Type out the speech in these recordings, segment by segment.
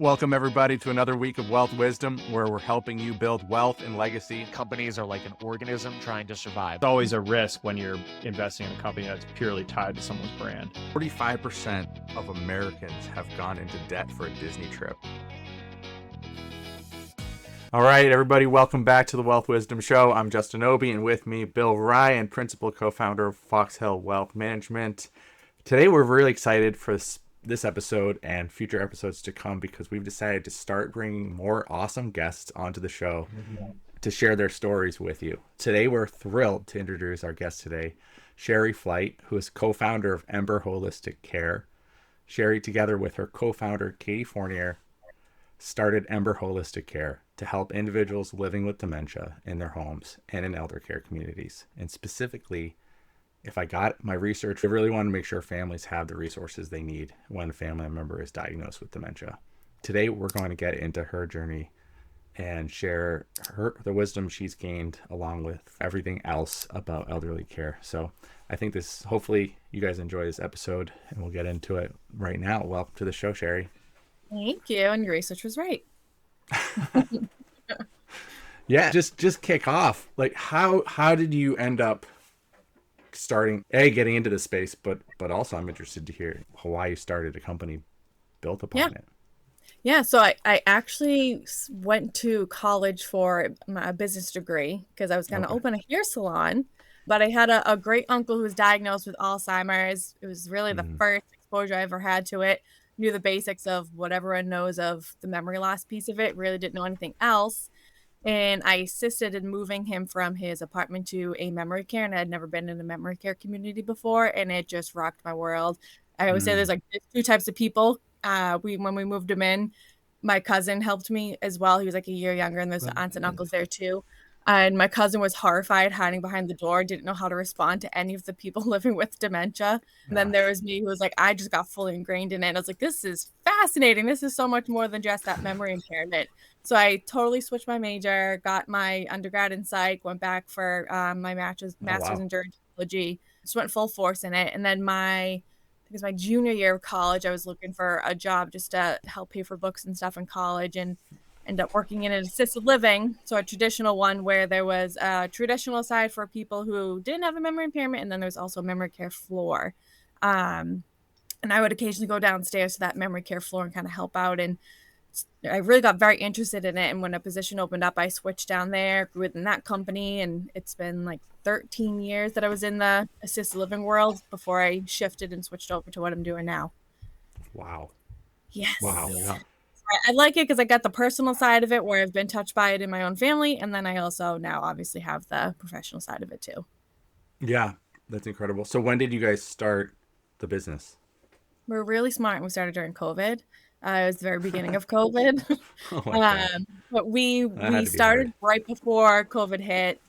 Welcome, everybody, to another week of Wealth Wisdom, where we're helping you build wealth and legacy. Companies are like an organism trying to survive. It's always a risk when you're investing in a company that's purely tied to someone's brand. 45% of Americans have gone into debt for a Disney trip. All right, everybody, welcome back to the Wealth Wisdom Show. I'm Justin Obie, and with me, Bill Ryan, principal co-founder of Foxhill Wealth Management. Today, we're really excited for this episode and future episodes to come because we've decided to start bringing more awesome guests onto the show to share their stories with you. Today, we're thrilled to introduce our guest today, Shari Flight, who is co-founder of Ember Holistic Care. Shari, together with her co-founder, Katie Fournier, started Ember Holistic Care to help individuals living with dementia in their homes and in elder care communities. And specifically, if I got my research, I really want to make sure families have the resources they need when a family member is diagnosed with dementia. Today, we're going to get into her journey and share the wisdom she's gained along with everything else about elderly care. So I think hopefully you guys enjoy this episode, and we'll get into it right now. Welcome to the show, Shari. Thank you. And your research was right. Yeah, just kick off. Like, how did you end up getting into this space, but also I'm interested to hear why you started a company built upon it. Yeah, so I actually went to college for my business degree because I was going to open a hair salon, but I had a great uncle who was diagnosed with Alzheimer's. It was really the first exposure I ever had to it. Knew the basics of what everyone knows of the memory loss piece of it, really didn't know anything else. And I assisted in moving him from his apartment to a memory care, and I had never been in a memory care community before, and it just rocked my world. I always say there's two types of people. When we moved him in, my cousin helped me as well. He was like a year younger, and there's aunts and uncles there too. And my cousin was horrified, hiding behind the door, didn't know how to respond to any of the people living with dementia. And then there was me who was like, I just got fully ingrained in it. And I was like, this is fascinating. This is so much more than just that memory impairment. So I totally switched my major, got my undergrad in psych, went back for my master's in gerontology, just went full force in it. And then I think it was my junior year of college, I was looking for a job just to help pay for books and stuff in college, and ended up working in an assisted living, so a traditional one where there was a traditional side for people who didn't have a memory impairment, and then there's also a memory care floor. And I would occasionally go downstairs to that memory care floor and kind of help out, and I really got very interested in it. And when a position opened up, I switched down there, grew within that company, and it's been like 13 years that I was in the assisted living world before I shifted and switched over to what I'm doing now. Wow. Yes. Wow. Yeah. I like it because I got the personal side of it where I've been touched by it in my own family. And then I also now obviously have the professional side of it too. Yeah, that's incredible. So when did you guys start the business? We're really smart and we started during COVID. It was the very beginning of COVID. But we started right before COVID hit.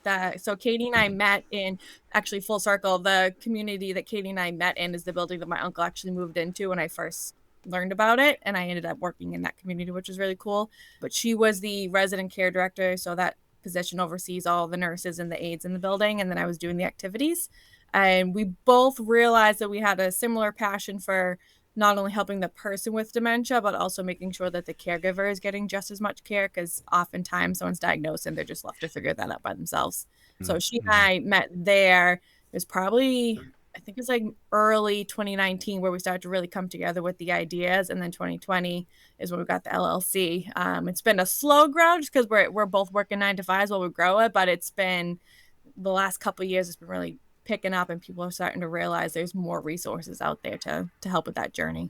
So Katie and I met in, actually full circle, the community that Katie and I met in is the building that my uncle actually moved into when I first learned about it, and I ended up working in that community, which was really cool. But she was the resident care director, so that position oversees all the nurses and the aides in the building, and then I was doing the activities. And we both realized that we had a similar passion for not only helping the person with dementia, but also making sure that the caregiver is getting just as much care, because oftentimes someone's diagnosed and they're just left to figure that out by themselves. So she and I met there. It was probably, I think it's like early 2019 where we started to really come together with the ideas. And then 2020 is when we got the LLC. It's been a slow grow just because we're both working 9 to 5s while we grow it. But it's been the last couple of years, it's been really picking up, and people are starting to realize there's more resources out there to help with that journey.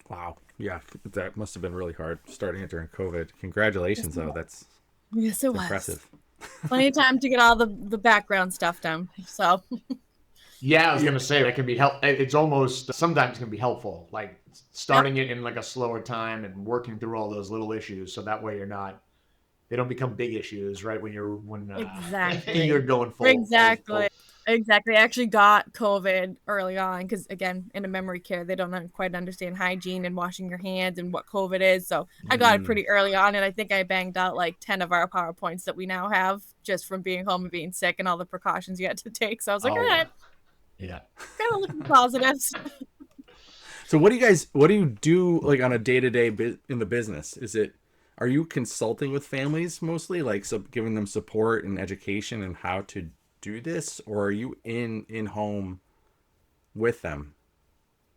Wow. Yeah, that must have been really hard starting it during COVID. Congratulations, though. That's impressive. Plenty of time to get all the background stuff done. So... Yeah, I was going to say that can be it's almost sometimes can be helpful, like starting it in like a slower time and working through all those little issues. So that way they don't become big issues, right? Exactly. You're going full. Exactly. I actually got COVID early on because, again, in a memory care, they don't quite understand hygiene and washing your hands and what COVID is. So I got it pretty early on, and I think I banged out like 10 of our PowerPoints that we now have just from being home and being sick and all the precautions you had to take. So I was like, all right. Yeah. Gotta look at the positives. So what do you do like on a day-to-day in the business? Are you consulting with families mostly, like so giving them support and education and how to do this, or are you in home with them?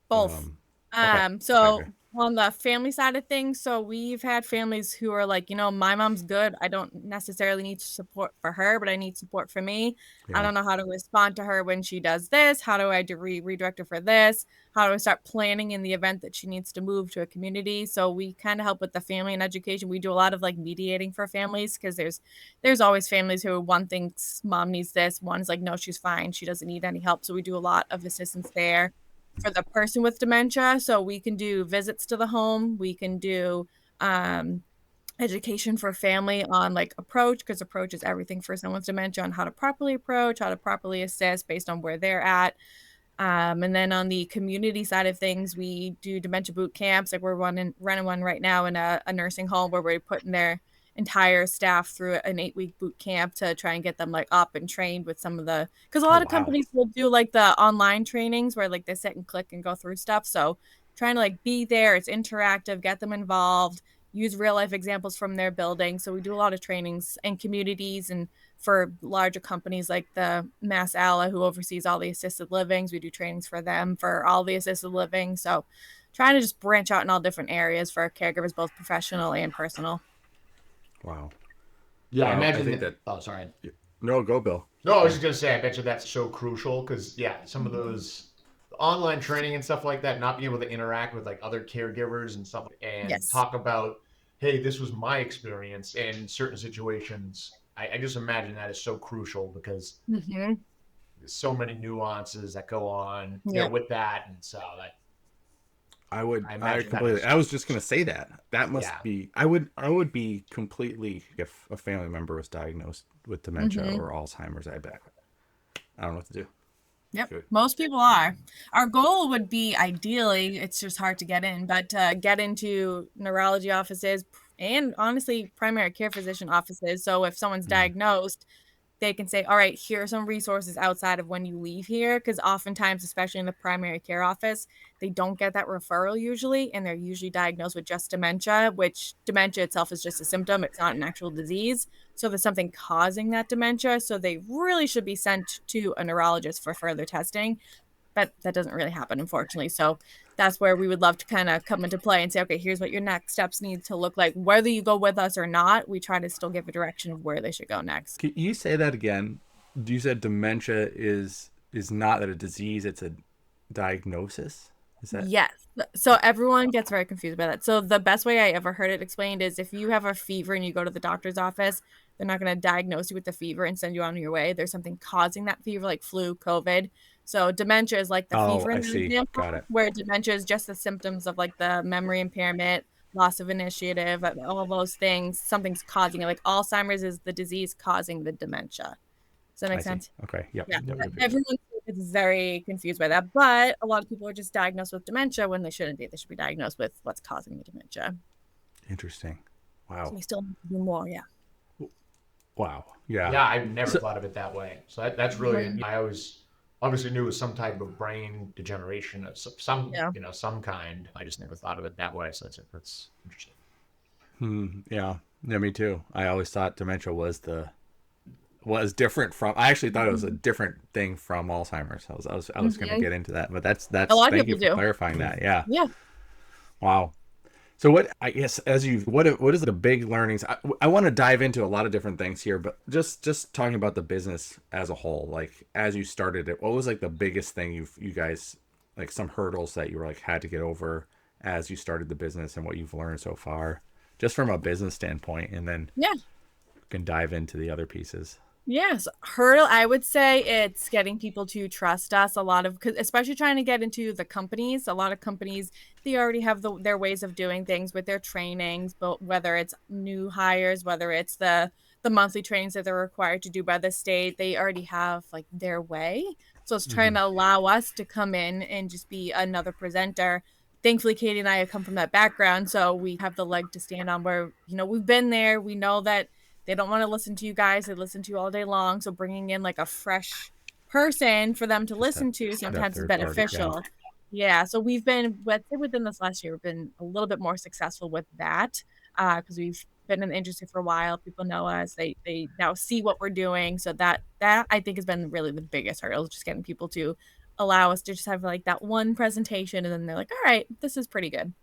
Both. Okay. So Okay. on the family side of things, so we've had families who are like, my mom's good. I don't necessarily need support for her, but I need support for me. I Yeah. don't know how to respond to her when she does this. How do I redirect her for this? How do I start planning in the event that she needs to move to a community? So we kind of help with the family and education. We do a lot of like mediating for families because there's always families who one thinks mom needs this, one's like, no, she's fine. She doesn't need any help. So we do a lot of assistance there for the person with dementia. So we can do visits to the home. We can do education for family on like approach, because approach is everything for someone with dementia, on how to properly approach, how to properly assist based on where they're at. And then on the community side of things, we do dementia boot camps. Like we're running one right now in a nursing home where we're putting their entire staff through an 8-week boot camp to try and get them like up and trained with some of the, because a lot of Wow. companies will do like the online trainings where like they sit and click and go through stuff. So trying to like be there, it's interactive, get them involved, use real life examples from their building. So we do a lot of trainings in communities and for larger companies like the Mass Alla, who oversees all the assisted livings. We do trainings for them for all the assisted living. So trying to just branch out in all different areas for caregivers, both professional and personal. Wow. Yeah, I Wow, imagine I think that. Oh, sorry. No, go Bill. No, I was just gonna say, I bet you that's so crucial because some of those online training and stuff like that, not being able to interact with like other caregivers and stuff, and Yes. talk about, hey, this was my experience in certain situations. I just imagine that is so crucial because Mm-hmm. there's so many nuances that go on, Yeah. with that, and so that I I imagine that completely, is, I was just going to say that. That must yeah. be, I would be completely, if a family member was diagnosed with dementia Mm-hmm. or Alzheimer's, I don't know what to do. Yep. Good. Most people are. Our goal would be ideally, it's just hard to get in, but get into neurology offices and honestly primary care physician offices. So if someone's Mm. diagnosed, they can say, all right, here are some resources outside of when you leave here. Because oftentimes, especially in the primary care office, they don't get that referral usually. And they're usually diagnosed with just dementia, which dementia itself is just a symptom. It's not an actual disease. So there's something causing that dementia. So they really should be sent to a neurologist for further testing. But that doesn't really happen, unfortunately. So that's where we would love to kind of come into play and say, okay, here's what your next steps need to look like. Whether you go with us or not, we try to still give a direction of where they should go next. Can you say that again? You said dementia is not a disease, it's a diagnosis? Is that? Yes. So everyone gets very confused by that. So the best way I ever heard it explained is if you have a fever and you go to the doctor's office, they're not going to diagnose you with the fever and send you on your way. There's something causing that fever, like flu, COVID. So dementia is like the Oh, fever I in that see. example, Got it. where dementia is just the symptoms of like the memory impairment, loss of initiative, all those things. Something's causing it. Like Alzheimer's is the disease causing the dementia. Does that I make see. sense? Okay. Yep. Yeah. Yep, yep, yep. Everyone is very confused by that, but a lot of people are just diagnosed with dementia when they shouldn't be. They should be diagnosed with what's causing the dementia. Interesting. So Wow. we still need to do more. Yeah. Wow. Yeah. Yeah, I've never So- thought of it that way. So that's really, I always obviously knew it was some type of brain degeneration of some, Yeah. some kind. I just never thought of it that way. So that's interesting. Yeah. Yeah, me too. I always thought dementia was different from. I actually thought it was a different thing from Alzheimer's. I was going to get into that, but that's. A lot of Thank you people for do. clarifying that. Yeah. Yeah. Wow. So what I guess what is the big learnings? I want to dive into a lot of different things here, but just talking about the business as a whole, like as you started it, what was like the biggest thing you guys, like some hurdles that you were like had to get over as you started the business and what you've learned so far, just from a business standpoint, and then Yeah. can dive into the other pieces. Yes, hurdle. I would say it's getting people to trust us. A lot of, 'cause especially trying to get into the companies. A lot of companies, they already have their ways of doing things with their trainings, but whether it's new hires, whether it's the monthly trainings that they're required to do by the state, they already have like their way. So it's trying to allow us to come in and just be another presenter. Thankfully, Katie and I have come from that background, so we have the leg to stand on where, we've been there. We know that they don't want to listen to you guys. They listen to you all day long. So bringing in like a fresh person for them to listen to that sometimes is third party, beneficial. Yeah, so we've been, let's say within this last year, we've been a little bit more successful with that because we've been in the industry for a while. People know us. They now see what we're doing. So that I think has been really the biggest hurdle, just getting people to allow us to just have like that one presentation, and then they're like, all right, this is pretty good.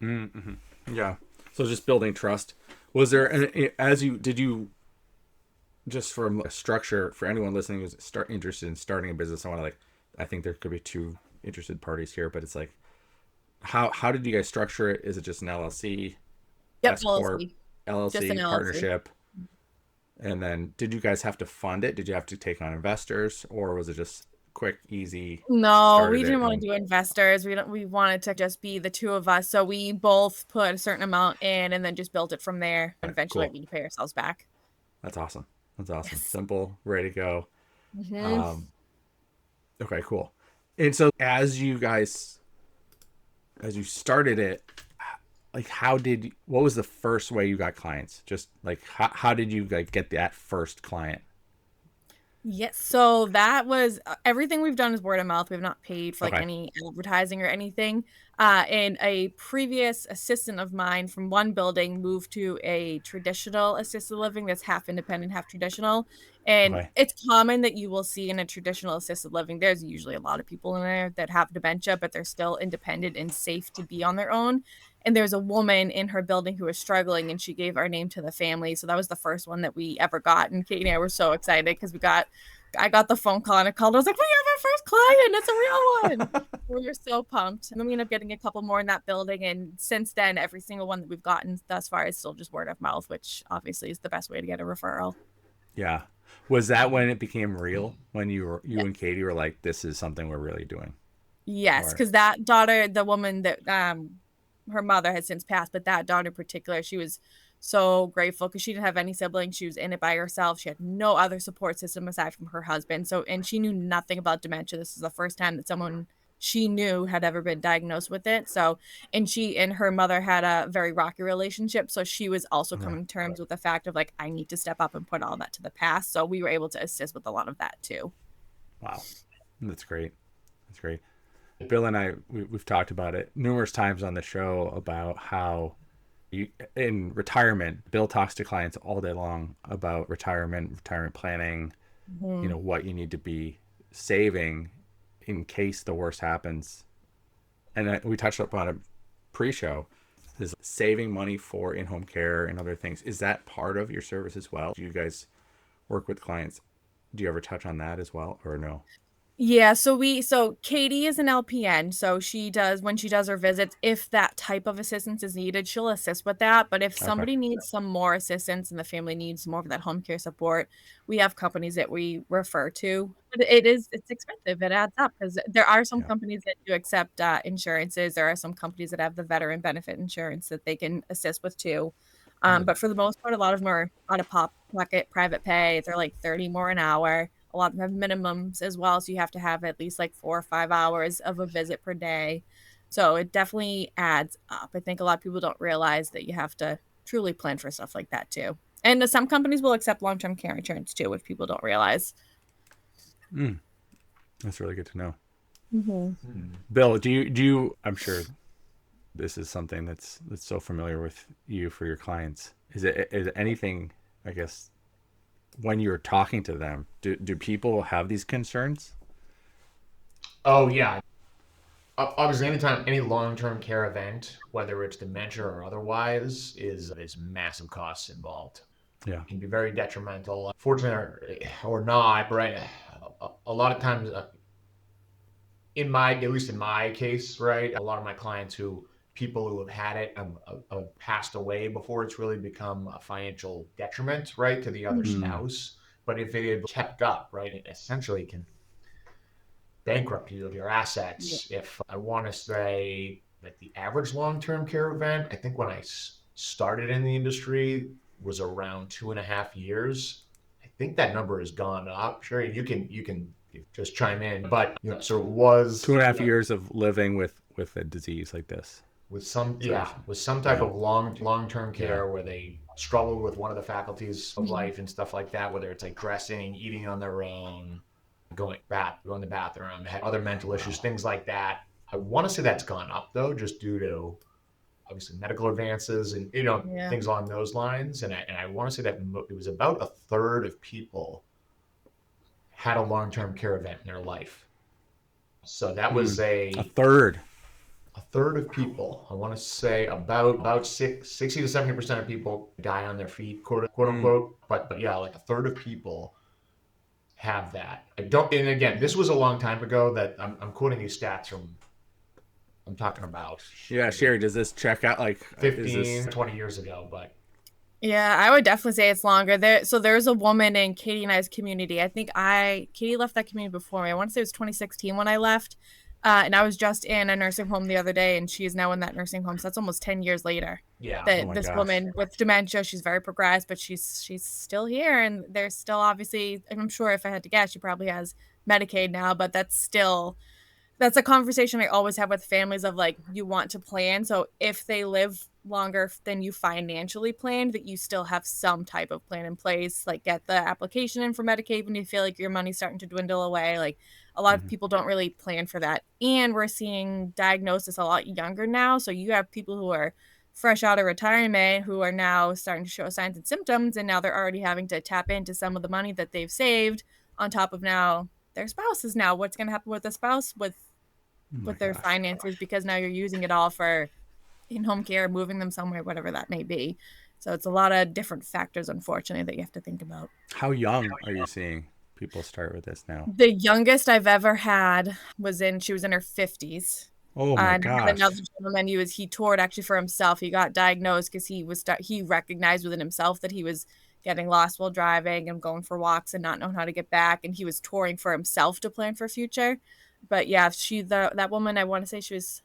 Mm-hmm. Yeah. So just building trust. Was there did you just from a structure for anyone listening who's interested in starting a business? I think there could be two interested parties here, but it's like, how did you guys structure it? Is it just an LLC, Yep, S corp, LLC. Just an LLC LLC. partnership? And then did you guys have to fund it? Did you have to take on investors, or was it just quick, easy? No, we didn't want to do investors. We wanted to just be the two of us. So we both put a certain amount in and then just built it from there. And eventually we pay ourselves back. That's awesome. Yes. Simple, ready to go. Mm-hmm. Okay, cool. And so as you started it, like what was the first way you got clients? Just like how did you get that first client? Yes, so that was everything we've done is word of mouth. We've not paid for any advertising or anything. And a previous assistant of mine from one building moved to a traditional assisted living that's half independent, half traditional. And it's common that you will see in a traditional assisted living, there's usually a lot of people in there that have dementia, but they're still independent and safe to be on their own. And there's a woman in her building who was struggling, and she gave our name to the family. So that was the first one that we ever got. And Kate and I were so excited because I got the phone call and I called. I was like, we have our first client. It's a real one. We were so pumped. And then we ended up getting a couple more in that building. And since then, every single one that we've gotten thus far is still just word of mouth, which obviously is the best way to get a referral. Yeah. Was that when it became real? When you and Katie were like, this is something we're really doing? Yes, because that daughter, the woman that her mother has since passed, but that daughter in particular, she was so grateful because she didn't have any siblings. She was in it by herself. She had no other support system aside from her husband. So, and she knew nothing about dementia. This is the first time that someone she knew had ever been diagnosed with it. So, and she and her mother had a very rocky relationship. So she was also coming to terms with the fact of like, I need to step up and put all that to the past. So we were able to assist with a lot of that too. Wow. That's great. That's great. Bill and I, we've talked about it numerous times on the show about how in retirement, Bill talks to clients all day long about retirement planning, what you need to be saving in case the worst happens. And we touched upon a pre-show, is saving money for in-home care and other things. Is that part of your service as well? Do you guys work with clients? Do you ever touch on that as well, or no? Yeah, so Katie is an LPN, so when she does her visits, if that type of assistance is needed, she'll assist with that. But if somebody needs some more assistance and the family needs more of that home care support, we have companies that we refer to. But it's expensive. It adds up because there are some companies that do accept insurances. There are some companies that have the veteran benefit insurance that they can assist with too. But for the most part, a lot of them are out of pocket private pay. They're like $30 more an hour. A lot of them have minimums as well. So you have to have at least like 4 or 5 hours of a visit per day. So it definitely adds up. I think a lot of people don't realize that you have to truly plan for stuff like that too. And some companies will accept long-term care insurance too, which people don't realize. That's really good to know. Mm-hmm. Bill, do you, I'm sure this is something that's so familiar with you for your clients. Is it anything, I guess, when you're talking to them, do people have these concerns? Oh yeah. Obviously, anytime any long-term care event, whether it's dementia or otherwise, is massive costs involved. Yeah, it can be very detrimental. Fortunately or not, right? A lot of times, at least in my case, right, a lot of my clients people who have had it have passed away before it's really become a financial detriment, right, to the other spouse. But if it had kept up, right, it essentially can bankrupt you of your assets. If I want to say that the average long-term care event, I think when I started in the industry, was around 2.5 years. I think that number has gone up. Sure, you can just chime in, but so it was 2.5 years of living with a disease like this. With some type of long-term care where they struggled with one of the faculties of life and stuff like that, whether it's like dressing, eating on their own, going to the bathroom, had other mental issues, things like that. I want to say that's gone up though, just due to obviously medical advances and Yeah. things along those lines. And I want to say that it was about a third of people had a long-term care event in their life. So that was A third. a third of people. I want to say about 60 to 70% of people die on their feet, quote unquote. But yeah, like a third of people have that. I don't. And again, this was a long time ago. That I'm quoting these stats from. I'm talking about. Yeah, Sherry, does this check out like 15, 20 years ago? But Yeah, I would definitely say it's longer. There's a woman in Katie and I's community. I think Katie left that community before me. I want to say it was 2016 when I left. And I was just in a nursing home the other day, and she is now in that nursing home. So that's almost 10 years later. yeah, That this woman with dementia, she's very progressed, but she's still here, and there's still obviously, I'm sure if I had to guess, she probably has Medicaid now, but that's a conversation I always have with families of like, you want to plan. So if they live longer than you financially planned, that you still have some type of plan in place, like get the application in for Medicaid when you feel like your money's starting to dwindle away. Like a lot of people don't really plan for that. And we're seeing diagnosis a lot younger now. So you have people who are fresh out of retirement who are now starting to show signs and symptoms. And now they're already having to tap into some of the money that they've saved on top of now their spouses. Now what's going to happen with the spouse with their finances, because now you're using it all for in-home care, moving them somewhere, whatever that may be. So it's a lot of different factors, unfortunately, that you have to think about. How young are you seeing people start with this now? The youngest I've ever had she was in her 50s. Oh my gosh. Another gentleman, he toured actually for himself. He got diagnosed because he recognized within himself that he was getting lost while driving and going for walks and not knowing how to get back. And he was touring for himself to plan for future. But yeah, that woman, I want to say she was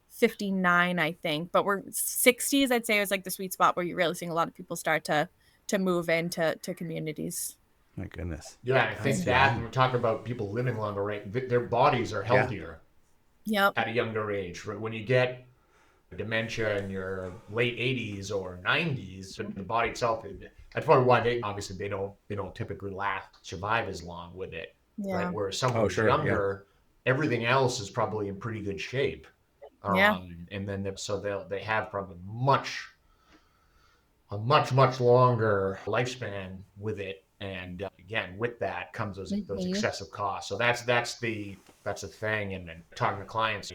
59, I think. But we're 60s, I'd say, was like the sweet spot where you're really seeing a lot of people start to move into communities. My goodness. Yeah, I think that when we're talking about people living longer, right? Their bodies are healthier. Yep. At a younger age. Right? When you get dementia in your late 80s or 90s, the body itself, that's probably why they don't typically survive as long with it. Yeah. Right? Whereas someone who's younger, everything else is probably in pretty good shape. And then they have probably a much longer lifespan with it. And again, with that comes those excessive costs. So that's the thing. And then talking to clients,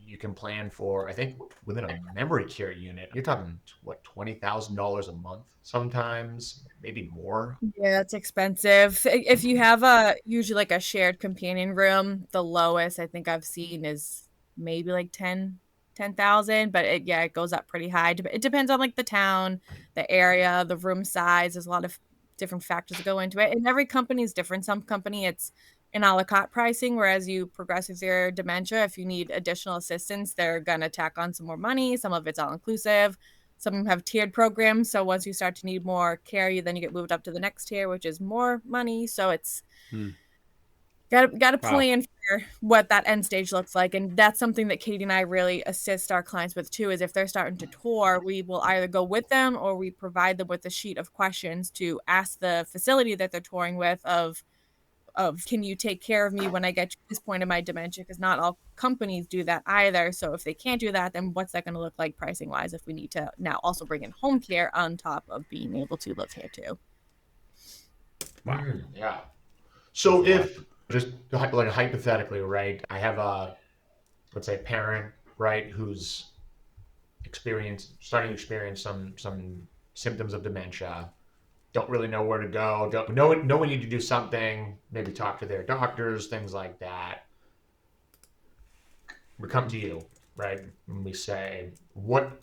you can plan for, I think within a memory care unit, you're talking what, $20,000 a month sometimes, maybe more. Yeah, that's expensive. If you have usually like a shared companion room, the lowest I think I've seen is maybe like 10,000, but it goes up pretty high. It depends on like the town, the area, the room size. There's a lot of different factors that go into it, and every company is different. Some company it's an a la carte pricing, whereas you progress with your dementia, if you need additional assistance, they're gonna tack on some more money. Some of it's all inclusive. Some of them have tiered programs, so once you start to need more care, then you get moved up to the next tier, which is more money. So it's got to plan for what that end stage looks like. And that's something that Katie and I really assist our clients with too, is if they're starting to tour, we will either go with them or we provide them with a sheet of questions to ask the facility that they're touring with of can you take care of me when I get to this point in my dementia? Because not all companies do that either. So if they can't do that, then what's that going to look like pricing wise if we need to now also bring in home care on top of being able to live here too? Wow. Yeah. So if just like hypothetically, right, I have let's say parent, right, who's starting to experience some symptoms of dementia, don't really know where to go, don't know we need to do something, maybe talk to their doctors, things like that. We come to you, right, and we say, what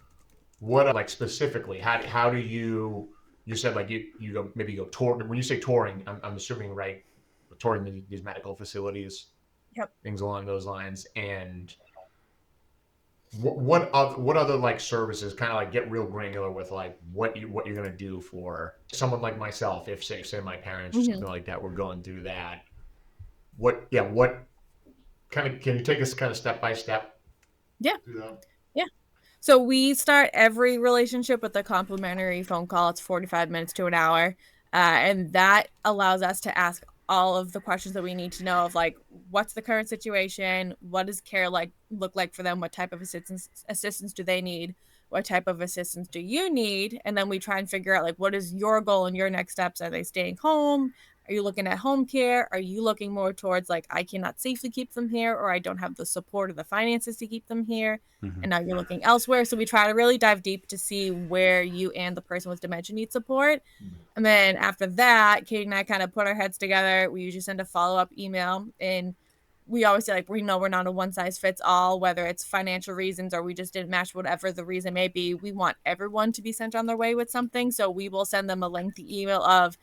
like specifically, how do you said like you go tour. When you say touring, I'm assuming, right, touring these medical facilities, things along those lines. And what other like services, kind of like get real granular with like what you're going to do for someone like myself, if say my parents or something like that, we're going through that. What kind of, can you take us kind of step by step? Yeah. So we start every relationship with a complimentary phone call. It's 45 minutes to an hour. And that allows us to ask all of the questions that we need to know of like, what's the current situation? What does care look like for them? What type of assistance do they need? What type of assistance do you need? And then we try and figure out like, what is your goal and your next steps? Are they staying home? Are you looking at home care? Are you looking more towards like, I cannot safely keep them here, or I don't have the support or the finances to keep them here? Mm-hmm. And now you're looking elsewhere. So we try to really dive deep to see where you and the person with dementia need support. And then after that, Katie and I kind of put our heads together. We usually send a follow-up email, and we always say like, we know we're not a one size fits all, whether it's financial reasons or we just didn't match, whatever the reason may be. We want everyone to be sent on their way with something. So we will send them a lengthy email of,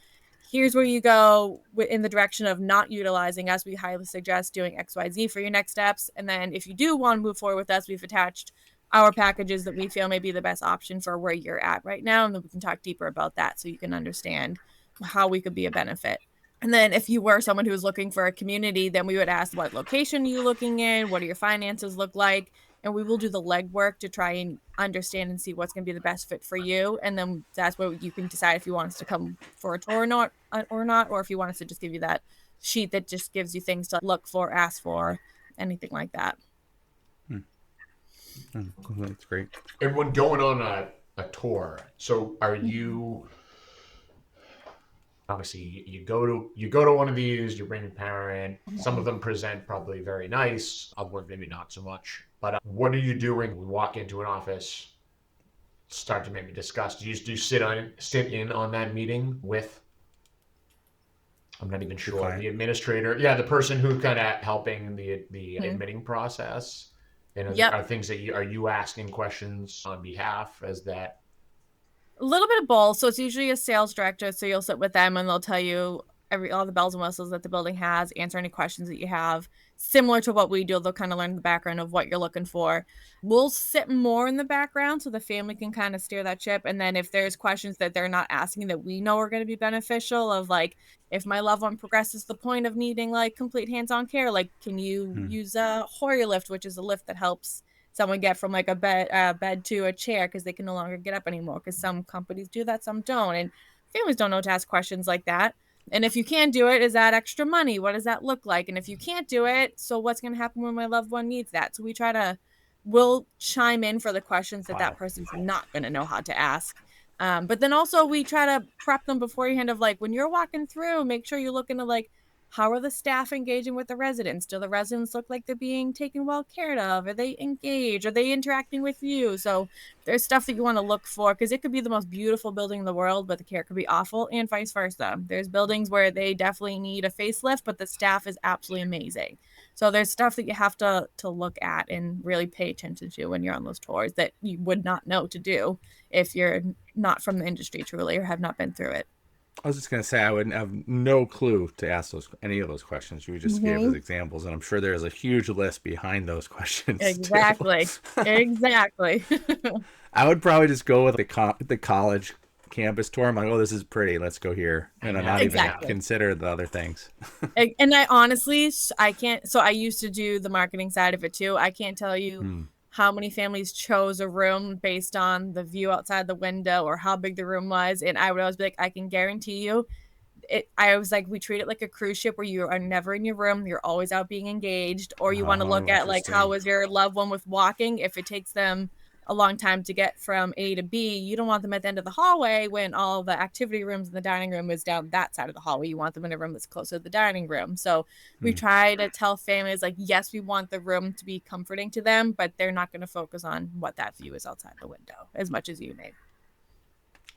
here's where you go in the direction of not utilizing us. We highly suggest doing XYZ for your next steps. And then if you do want to move forward with us, we've attached our packages that we feel may be the best option for where you're at right now. And then we can talk deeper about that so you can understand how we could be a benefit. And then if you were someone who was looking for a community, then we would ask, what location are you looking in? What do your finances look like? And we will do the legwork to try and understand and see what's going to be the best fit for you. And then that's where you can decide if you want us to come for a tour or not, or if you want us to just give you that sheet that just gives you things to look for, ask for, anything like that. That's great. And when going on a tour, so are you, obviously you go to one of these, you bring a parent, some of them present probably very nice, others maybe not so much. But what are you doing? We walk into an office, start to maybe discuss. Do you sit in on that meeting with, I'm not even sure, the administrator? Yeah, the person who kind of helping the admitting process. And are things that are you asking questions on behalf as that? A little bit of both. So it's usually a sales director. So you'll sit with them and they'll tell you all the bells and whistles that the building has, answer any questions that you have. Similar to what we do, they'll kind of learn the background of what you're looking for. We'll sit more in the background so the family can kind of steer that ship. And then if there's questions that they're not asking that we know are going to be beneficial, of like, if my loved one progresses to the point of needing like complete hands-on care, like can you use a Hoyer lift, which is a lift that helps someone get from like a bed to a chair because they can no longer get up anymore, because some companies do that, some don't. And families don't know to ask questions like that. And if you can do it, is that extra money? What does that look like? And if you can't do it, so what's going to happen when my loved one needs that? So we'll chime in for the questions that person's not going to know how to ask. But then also we try to prep them beforehand of like, when you're walking through, make sure you're looking at like, how are the staff engaging with the residents? Do the residents look like they're being taken well cared of? Are they engaged? Are they interacting with you? So there's stuff that you want to look for, because it could be the most beautiful building in the world, but the care could be awful, and vice versa. There's buildings where they definitely need a facelift, but the staff is absolutely amazing. So there's stuff that you have to look at and really pay attention to when you're on those tours that you would not know to do if you're not from the industry truly or have not been through it. I was just going to say, I would have no clue to ask any of those questions. You just gave us examples, and I'm sure there's a huge list behind those questions. Exactly. Exactly. I would probably just go with the college campus tour. I'm like, oh, this is pretty. Let's go here. And I'm not even consider the other things. And I honestly, I can't. So I used to do the marketing side of it too. I can't tell you how many families chose a room based on the view outside the window or how big the room was. And I would always be like, I can guarantee you, I was like, we treat it like a cruise ship where you are never in your room. You're always out being engaged. Or you want to look at like, how was your loved one with walking? If it takes them a long time to get from A to B, you don't want them at the end of the hallway when all the activity rooms and the dining room is down that side of the hallway. You want them in a room that's closer to the dining room. So we try to tell families like, yes, we want the room to be comforting to them, but they're not going to focus on what that view is outside the window as much as you may.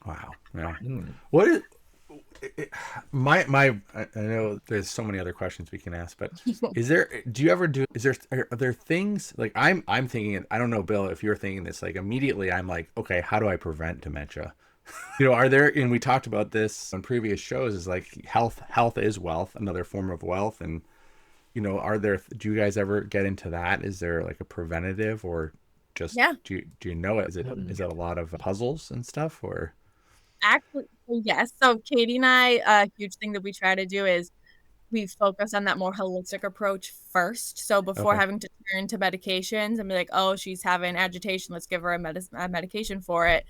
Wow. Yeah. What is I know there's so many other questions we can ask, but are there things like I'm thinking, I don't know, Bill, if you're thinking this, like immediately I'm like, okay, how do I prevent dementia? Are there, and we talked about this on previous shows, is like health is wealth, another form of wealth. And, do you guys ever get into that? Is there like a preventative, or just, do you know it? Is it a lot of puzzles and stuff, or? Actually, yes. So Katie and I, a huge thing that we try to do is we focus on that more holistic approach first. So before Okay. having to turn to medications and be like, oh, she's having agitation, let's give her a medication for it.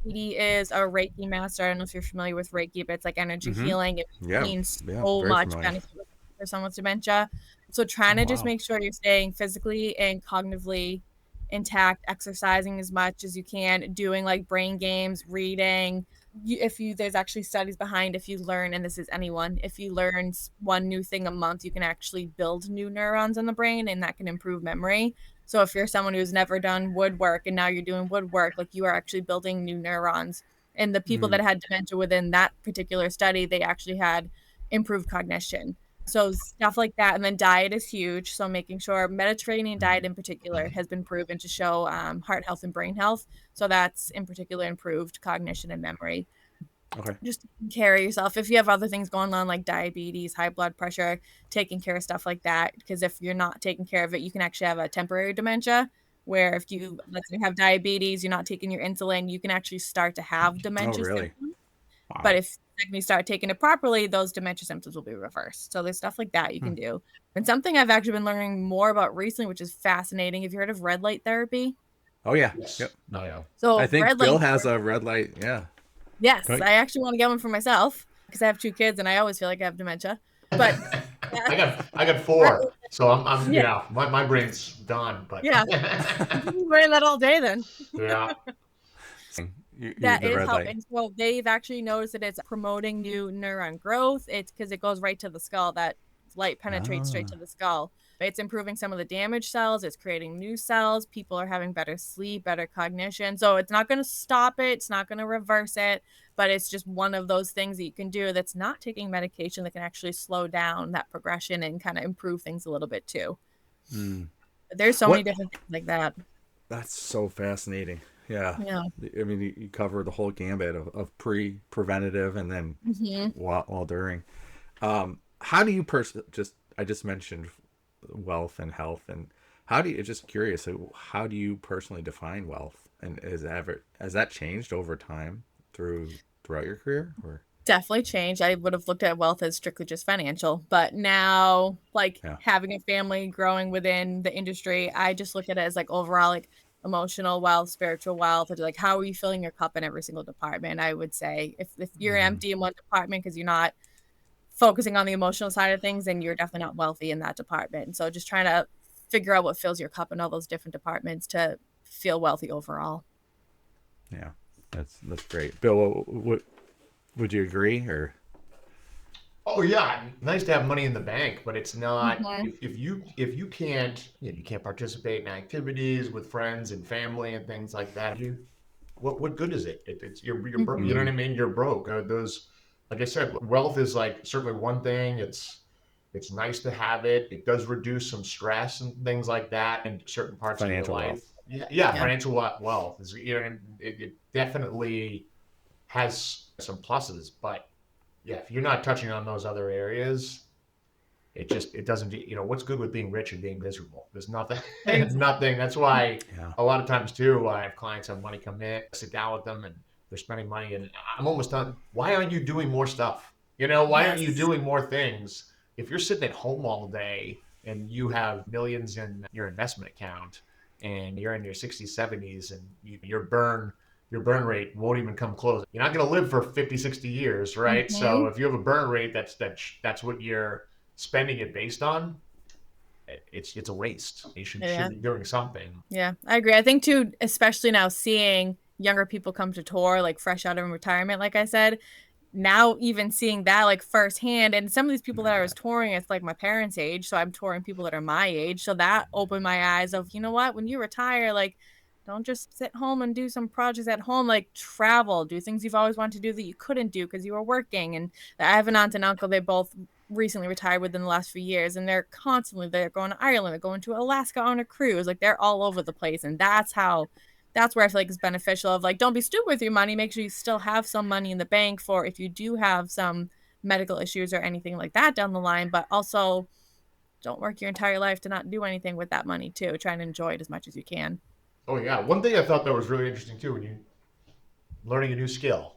Katie is a Reiki master. I don't know if you're familiar with Reiki, but it's like energy Mm-hmm. healing. It Yeah. means Yeah. so Very much familiar. benefit for someone with dementia. So trying to just Wow. make sure you're staying physically and cognitively intact, exercising as much as you can, doing like brain games, reading. There's actually studies behind, if you learn, and this is anyone, if you learn one new thing a month, you can actually build new neurons in the brain, and that can improve memory. So if you're someone who's never done woodwork and now you're doing woodwork, like you are actually building new neurons. And the people that Mm. had dementia within that particular study, they actually had improved cognition. So stuff like that. And then diet is huge. So making sure Mediterranean diet in particular has been proven to show heart health and brain health. So that's in particular improved cognition and memory. Okay. Just taking care of yourself. If you have other things going on like diabetes, high blood pressure, taking care of stuff like that. Because if you're not taking care of it, you can actually have a temporary dementia where if you, let's say, have diabetes, you're not taking your insulin, you can actually start to have Oh, dementia really? symptoms. But Wow. if you start taking it properly, those dementia symptoms will be reversed. So there's stuff like that you Hmm. can do. And something I've actually been learning more about recently, which is fascinating. Have you heard of red light therapy? Oh, yeah. Yes. Yep. No, yeah. I So think red Bill light has therapy, a red light. Yeah. yes, Don't- I actually want to get one for myself because I have 2 kids and I always feel like I have dementia. But I got red 4, light- so I'm yeah, my brain's done, but yeah. You can be wearing that all day then. yeah. That The is red light. helping. So they've actually noticed that it's promoting new neuron growth. It's because it goes right to the skull. That light penetrates straight to Ah. the skull. It's improving some of the damaged cells. It's creating new cells. People are having better sleep, better cognition. So it's not going to stop it. It's not going to reverse it. But it's just one of those things that you can do that's not taking medication that can actually slow down that progression and kind of improve things a little bit too. Mm. There's so many What? different things like that. That's so fascinating. Yeah. Yeah. I mean, you cover the whole gambit of preventative and then Hmm. while during. How do you I just mentioned wealth and health, and how do you, just curious, how do you personally define wealth? And has that changed over time throughout your career? Or Definitely changed. I would have looked at wealth as strictly just financial, but now, like yeah. having a family, growing within the industry, I just look at it as like overall, like emotional wealth, spiritual wealth, and like how are you filling your cup in every single department? I would say if you're Mm. empty in one department because you're not focusing on the emotional side of things, then you're definitely not wealthy in that department. So just trying to figure out what fills your cup in all those different departments to feel wealthy overall. Yeah. That's great. Bill, would you agree or? Oh yeah, nice to have money in the bank, but it's not Mhm. if you can't you can't participate in activities with friends and family and things like that. What good is it? It's you know what Mhm. I mean. You're broke. Those like I said, wealth is like certainly one thing. It's nice to have it. It does reduce some stress and things like that in certain parts of your Financial life. wealth. Yeah, yeah. Yeah. Financial wealth is it definitely has some pluses, but yeah, if you're not touching on those other areas, it doesn't what's good with being rich and being miserable. There's nothing nothing. That's why Yeah. a lot of times too, I have clients have money come in, I sit down with them, and they're spending money, and I'm almost done. Why aren't you doing more stuff? Why aren't you Yes. doing more things? If you're sitting at home all day and you have millions in your investment account and you're in your 60s, 70s, and your burn rate won't even come close. You're not going to live for 50, 60 years, right? So Mhm. if you have a burn rate that's what you're spending it based on, it's a waste. You should Yeah. be doing something. Yeah, I agree. I think too, especially now seeing younger people come to tour, like fresh out of retirement, like I said, now even seeing that like firsthand, and some of these people that I was touring, it's like my parents' age, so I'm touring people that are my age. So that opened my eyes of, you know what, when you retire, like don't just sit home and do some projects at home, like travel, do things you've always wanted to do that you couldn't do because you were working. And I have an aunt and uncle, they both recently retired within the last few years, and they're going to Ireland, they're going to Alaska on a cruise, like they're all over the place. And that's where I feel like it's beneficial of like, don't be stupid with your money. Make sure you still have some money in the bank for if you do have some medical issues or anything like that down the line, but also don't work your entire life to not do anything with that money too. Try and enjoy it as much as you can. Oh yeah, one thing I thought that was really interesting too when you learning a new skill.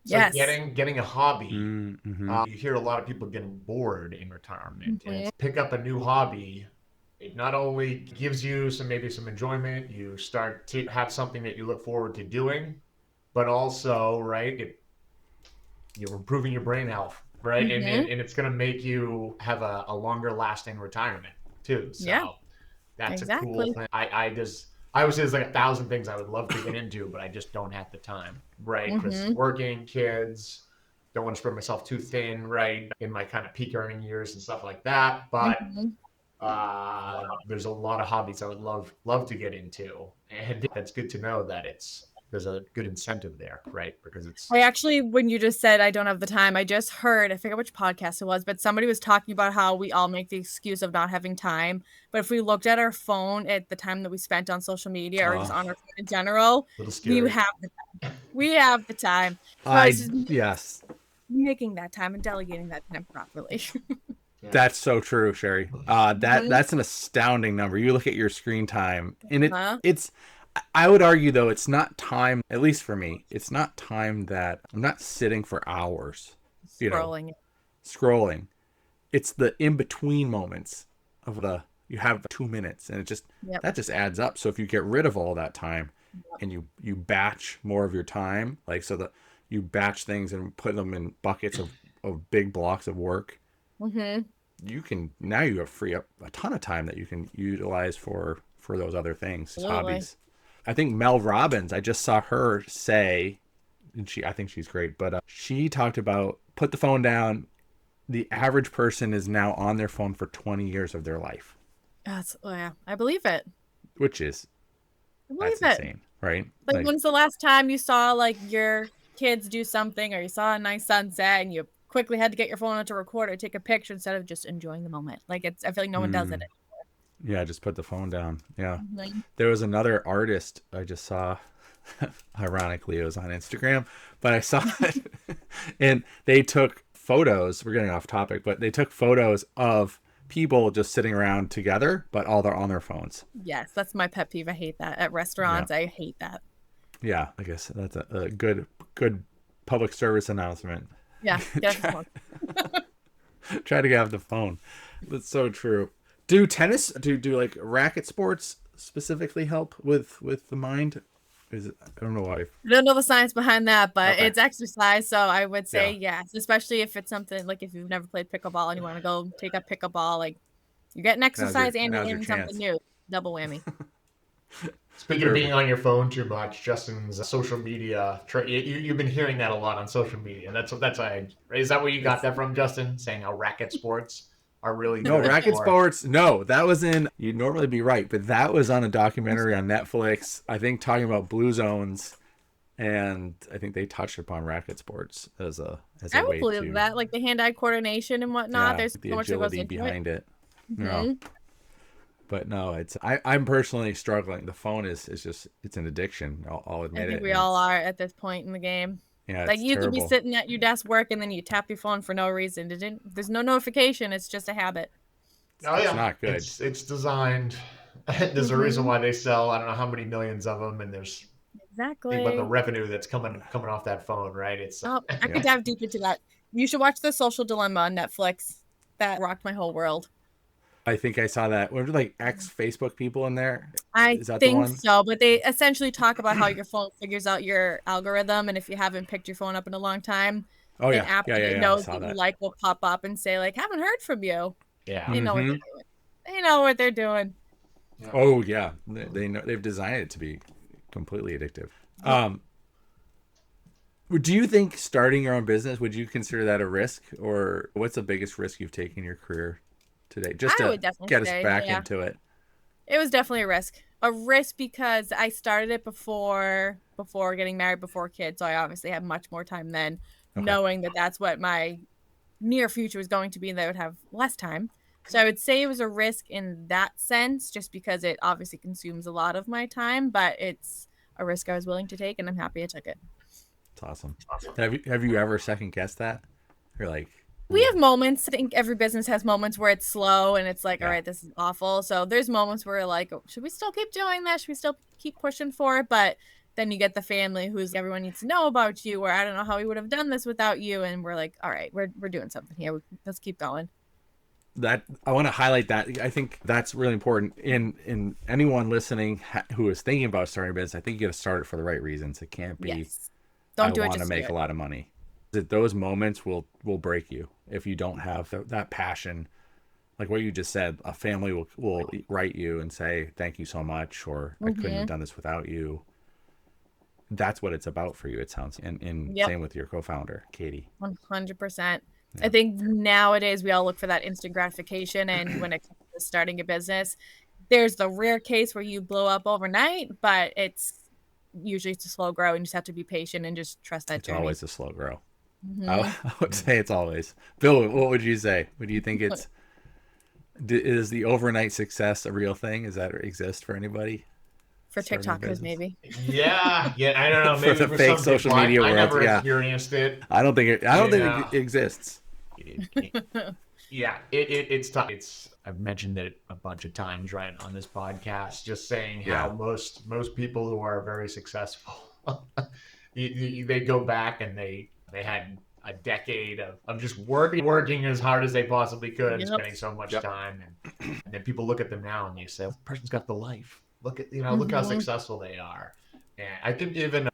So Yes. getting a hobby. Mm-hmm. You hear a lot of people getting bored in retirement. Mhm. And it's pick up a new hobby. It not only gives you maybe some enjoyment, you start to have something that you look forward to doing, but also, right, you're improving your brain health, right? And, Mhm. and it's going to make you have a longer lasting retirement too. So Yeah, that's a cool exactly. thing. I would say there's like 1,000 things I would love to get into, but I just don't have the time, right? Because Mhm. working, kids, don't want to spread myself too thin, right? In my kind of peak earning years and stuff like that. But Mhm. there's a lot of hobbies I would love to get into, and that's good to know that there's a good incentive there, right? Because it's I actually, when you just said I don't have the time, I just heard, I forget which podcast it was, but somebody was talking about how we all make the excuse of not having time. But if we looked at our phone at the time that we spent on social media or just on our phone in general, a little we scary. have the time. We have the time. But it's just Yes, making that time and delegating that time properly. that's so true, Sherry. That's an astounding number. You look at your screen time, and Huh? it's. I would argue though, it's not time. At least for me, it's not time that I'm not sitting for hours. You know, Scrolling. scrolling. It's the in between moments of you have 2 minutes, and Yep. that just adds up. So if you get rid of all that time, and you batch more of your time, like so that you batch things and put them in buckets of big blocks of work, Mm-hmm. you have free up a ton of time that you can utilize for those other things, Absolutely. hobbies. I think Mel Robbins, I just saw her say, and I think she's great, but she talked about put the phone down. The average person is now on their phone for 20 years of their life, Yeah, I believe it. which is I that's believe it. insane, right? Like, when's the last time you saw like your kids do something or you saw a nice sunset and you quickly had to get your phone out to record or take a picture instead of just enjoying the moment? Like, I feel like no one does it. Yeah, just put the phone down. Yeah. Mhm. There was another artist I just saw, ironically, it was on Instagram, but I saw it and they took photos. We're getting off topic, but they took photos of people just sitting around together, but all they're on their phones. Yes, that's my pet peeve. I hate that. At restaurants, I hate that. Yeah, I guess that's a good public service announcement. Yeah, get off the phone. Try to get off the phone. That's so true. Do tennis, do like racket sports specifically help with the mind? I don't know why. I don't know the science behind that, but Okay. it's exercise, so I would say yes. Especially if it's something like if you've never played pickleball and you want to go take up pickleball, like you're getting exercise and you're now's your learning something chance. new. Double whammy. Speaking of being on your phone too much, Justin's social media. You've been hearing that a lot on social media. Is that where you got that from, Justin? Saying how racket sports are really No, good racket for- sports. No, that was in. You'd normally be right, but that was on a documentary on Netflix. I think talking about blue zones, and I think they touched upon racket sports as a I way would believe to that, like the hand-eye coordination and whatnot. There's the so much that goes agility into behind it. No, Mhm. but no, I'm personally struggling. The phone is just it's an addiction. I'll admit I it. think we and all it's- are at this point in the game. Yeah, Like it's you could be terrible. sitting at your desk work and then you tap your phone for no reason. There's no notification. It's just a habit. Oh yeah, It's not good. It's designed. There's a reason why they sell I don't know how many millions of them, and there's Exactly. think about the revenue that's coming off that phone, right? It's Oh, I could dive deep into that. You should watch The Social Dilemma on Netflix. That rocked my whole world. I think I saw that. Were there like ex-Facebook people in there? I Is that the think one? so, but they essentially talk about how your phone figures out your algorithm, and if you haven't picked your phone up in a long time, Oh an yeah, app that it I knows saw that you that. like will pop up and say like, "Haven't heard from you." yeah. They know what Mhm. they're doing. They know what they're doing. Oh yeah, they know they've designed it to be completely addictive. Do you think starting your own business, would you consider that a risk, or what's the biggest risk you've taken in your career today? Just I to would definitely get us say, back yeah. into it. It was definitely a risk. A risk because I started it before getting married, before kids, so I obviously had much more time then, knowing that that's what my near future was going to be, and that I would have less time. So I would say it was a risk in that sense, just because it obviously consumes a lot of my time, but it's a risk I was willing to take, and I'm happy I took it. It's awesome. Have you ever second guessed that? You're like, We have moments. I think every business has moments where it's slow and it's like, Yeah. all right, this is awful. So there's moments where like, should we still keep doing that? Should we still keep pushing for it? But then you get the family who's everyone needs to know about you, or I don't know how we would have done this without you. And we're like, all right, we're doing something here. Let's keep going. That I want to highlight that. I think that's really important in anyone listening who is thinking about starting a business. I think you got to start it for the right reasons. It can't be, Yes. Don't do it I want to just make a lot of money. That those moments will break you if you don't have that passion. Like what you just said, a family will write you and say, thank you so much, or I couldn't have done this without you. That's what it's about for you, it sounds. And same with your co-founder, Katie. 100%. I think nowadays we all look for that instant gratification. And when it comes to starting a business, there's the rare case where you blow up overnight, but it's usually a slow grow, and you just have to be patient and just trust that journey. It's always a slow grow. I would say it's always. Bill, what would you say? Would you think is the overnight success a real thing? Does that exist for anybody? For TikTokers, maybe. Yeah, I don't know. Maybe for the fake social media world. I never experienced it. I don't think it exists. Yeah, it's tough. I've mentioned it a bunch of times, right, on this podcast, just saying how most people who are very successful, they go back and they had a decade of just working as hard as they possibly could, and spending so much time, and then people look at them now and you say, "The person's got the life. Look at look how successful they are." And I think even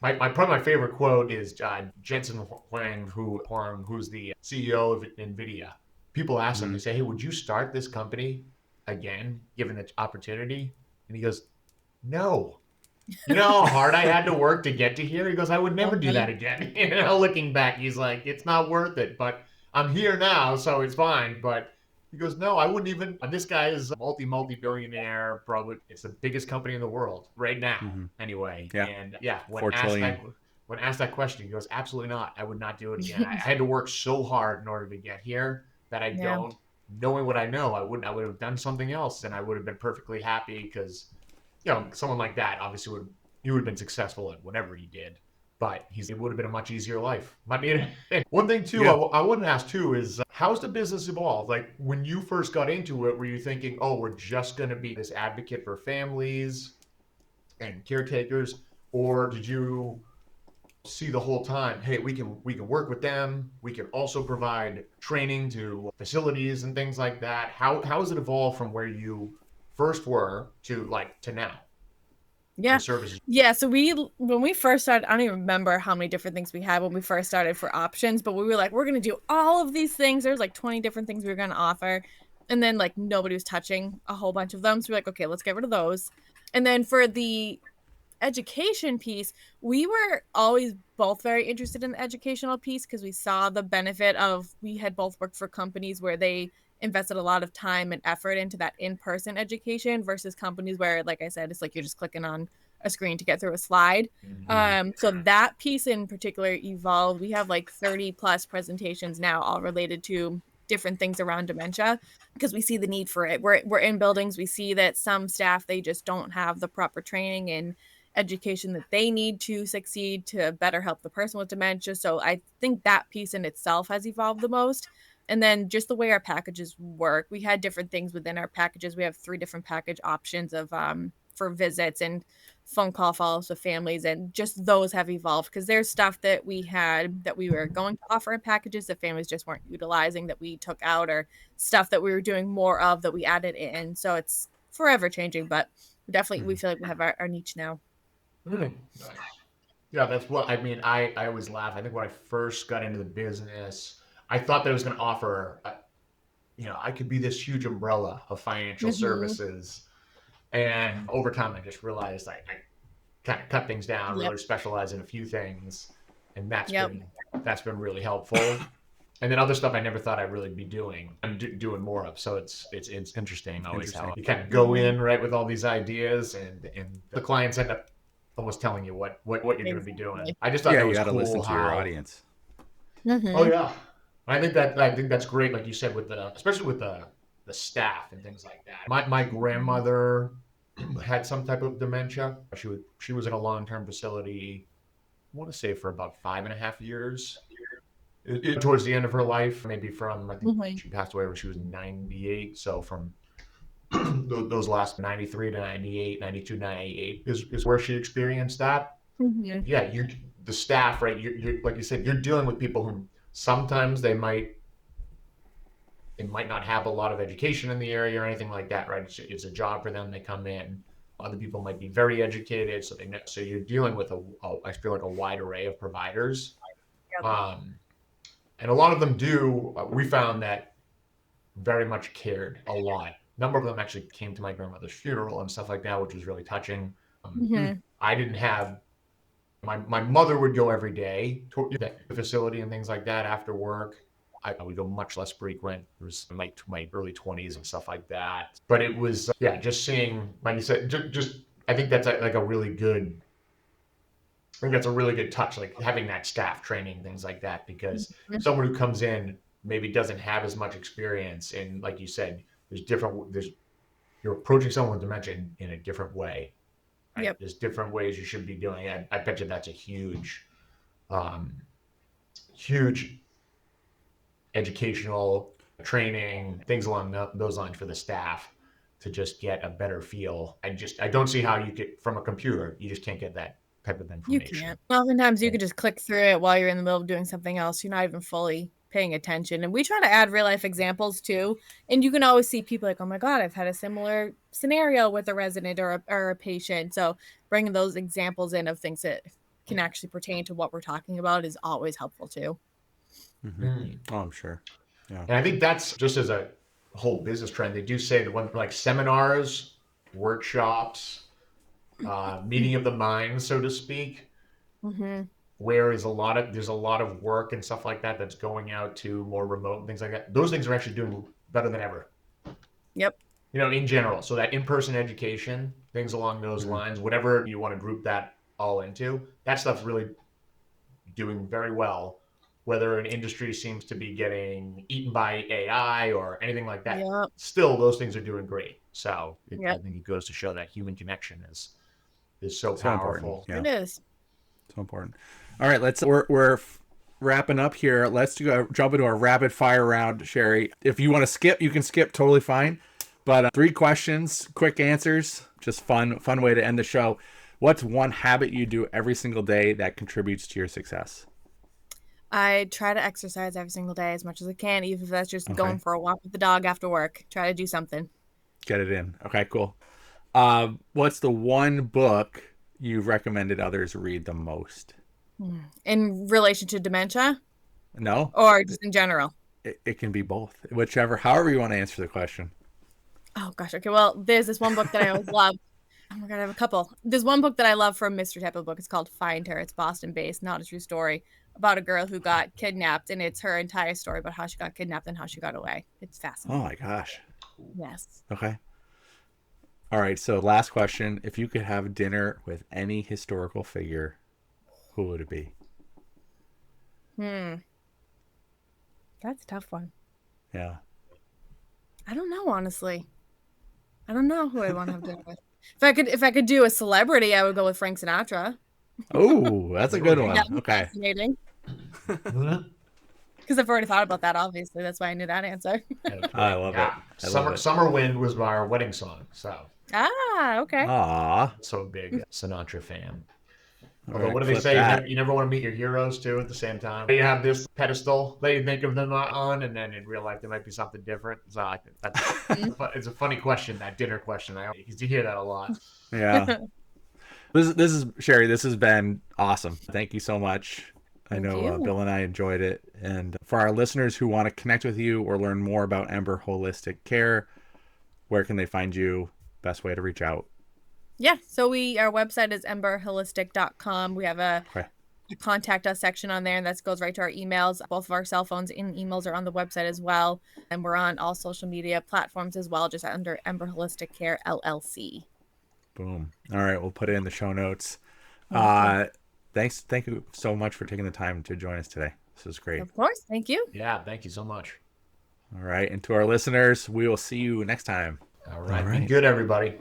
probably my favorite quote is Jensen Huang, who's the CEO of NVIDIA. People ask him, they say, "Hey, would you start this company again, given the opportunity?" And he goes, "No." You know how hard I had to work to get to here? He goes, "I would never do that again." Looking back, he's like, "It's not worth it, but I'm here now, so it's fine." But he goes, "No, I wouldn't even." This guy is a multi-billionaire. Probably it's the biggest company in the world right now. Anyway, and when asked that question, he goes, "Absolutely not. I would not do it again. I had to work so hard in order to get here that I don't. Knowing what I know, I would have done something else, and I would have been perfectly happy because, someone like that obviously would have been successful at whatever he did." But it would have been a much easier life. One thing, too, I wouldn't ask, too, is how's the business evolved? Like, when you first got into it, were you thinking, oh, we're just going to be this advocate for families and caretakers? Or did you see the whole time, hey, we can work with them. We can also provide training to facilities and things like that. How has it evolved from where you first were to now? Services. Yeah. So when we first started, I don't even remember how many different things we had when we first started for options, but we were like, we're going to do all of these things. There's like 20 different things we were going to offer. And then like nobody was touching a whole bunch of them. So we're like, okay, let's get rid of those. And then for the education piece, we were always both very interested in the educational piece because we saw the benefit of, we had both worked for companies where they invested a lot of time and effort into that in-person education versus companies where, like I said, it's like you're just clicking on a screen to get through a slide. So that piece in particular evolved. We have like 30 plus presentations now, all related to different things around dementia because we see the need for it. We're in buildings. We see that some staff, they just don't have the proper training and education that they need to succeed to better help the person with dementia. So I think that piece in itself has evolved the most. And then just the way our packages work, we had different things within our packages. We have 3 different package options of for visits and phone call follow-ups with families, and just those have evolved because there's stuff that we had that we were going to offer in packages that families just weren't utilizing that we took out, or stuff that we were doing more of that we added in. So it's forever changing, but definitely we feel like we have our niche now. Yeah, that's what I mean. I always laugh. I think when I first got into the business, I thought that I was going to offer, I could be this huge umbrella of financial services. And over time, I just realized I kind of cut things down, really specialize in a few things. And that's been really helpful. And then other stuff I never thought I'd really be doing. I'm doing more of. So it's interesting always how you kind of go in, right, with all these ideas, and the clients end up almost telling you what you're going to be doing. I just thought that was cool. You got to listen to your audience. Oh, yeah. I think that's great, like you said, especially with the staff and things like that. My grandmother had some type of dementia. She was in a long-term facility, I want to say for about 5.5 years. Towards the end of her life, maybe from, I think she passed away when she was 98. So from those last 93 to 98, 92, 98 is where she experienced that. Mhm. Yeah, the staff, right? You're like you said, you're dealing with people who sometimes they might not have a lot of education in the area or anything like that, right? It's a job for them. They come in. Other people might be very educated, so you're dealing with I feel like a wide array of providers, Yep. and a lot of them do. We found that very much cared a lot. A number of them actually came to my grandmother's funeral and stuff like that, which was really touching. Mhm. I didn't have my mother would go every day to the facility and things like that after work. I would go much less frequent. It was my early 20s and stuff like that. But it was, yeah, just seeing, like you said, just I think that's like a really good, I think that's a really good touch, like having that staff training, things like that, because Mhm. someone who comes in maybe doesn't have as much experience. And like you said, you're approaching someone with dementia in a different way, right? Yep. There's different ways you should be doing it. I bet you that's a um, huge educational training, things along those lines for the staff to just get a better feel. I don't see how you get from a computer, you just can't get that type of You information. can't. Oftentimes you Yeah. could just click through it while you're in the middle of doing something else. You're not even fully paying attention. And we try to add real life examples too. And you can always see people like, oh my God, I've had a similar scenario with a resident or a patient. So bringing those examples in of things that can actually pertain to what we're talking about is always helpful too. Mm. Oh, I'm sure. Yeah. And I think that's just as a whole business trend. They do say that when like seminars, workshops, meeting of the mind, so to speak, Mm-hmm. where there's a lot of work and stuff like that that's going out to more remote and things like that. Those things are actually doing better than ever. Yep. In general. So that in-person education, things along those Mhm. lines, whatever you want to group that all into, that stuff's really doing very well. Whether an industry seems to be getting eaten by AI or anything like that, Yep. still those things are doing great. So I Yep. think it goes to show that human connection is so So important. powerful. Yeah. It is. So important. All right, we're wrapping up here. Let's jump into our rapid fire round, Shari. If you want to skip, you can skip. Totally fine. But 3 questions, quick answers, just fun way to end the show. What's one habit you do every single day that contributes to your success? I try to exercise every single day as much as I can, even if that's just Okay, going for a walk with the dog after work. Try to do something. get it in. Okay, cool. What's the one book you've recommended others read the most? In relation to dementia No, or just in general? it can be both. However you want to answer the question. Oh gosh. Okay. Well, there's this one book that I always love. Oh my God, I have a couple. There's one book that I love from Mr. type of book. It's called Find Her. It's Boston based, not a true story, about a girl who got kidnapped, and it's her entire story about how she got kidnapped and how she got away. It's Oh fascinating. my gosh. Yes. Okay. All right. So last question: if you could have dinner with any historical figure, who would it be? That's a tough one. Yeah. I don't know, honestly. I don't know who I want to have dinner with. If I could do a celebrity, I would go with Frank Sinatra. Oh, that's a good one. Yeah, Okay. fascinating. Because I've already thought about that, obviously. That's why I knew that answer. I love it. I love it. Summer Wind was our wedding song. So Okay. Aw. so big Sinatra fan. All Although, right, what do they clip say? that. You never want to meet your heroes too at the same time. You have this pedestal that you think of them on, and then in real life there might be something different. So I think it's a funny question, that dinner question. Because you hear that a lot. Yeah. This is Shari. This has been awesome. Thank you so much. I Thank know you. Bill and I enjoyed it. And for our listeners who want to connect with you or learn more about Ember Holistic Care, where can they find you? Best way to reach out. Yeah. So our website is emberholistic.com. We have a Okay. contact us section on there, and that goes right to our emails. Both of our cell phones and emails are on the website as well. And we're on all social media platforms as well, just under Ember Holistic Care LLC. Boom. All right. We'll put it in the show notes. Thank Thank you so much for taking the time to join us today. This was great. Of course. Thank you. Yeah, thank you so much. All right. And to our listeners, we will see you next time. All right. All right. Be good, everybody.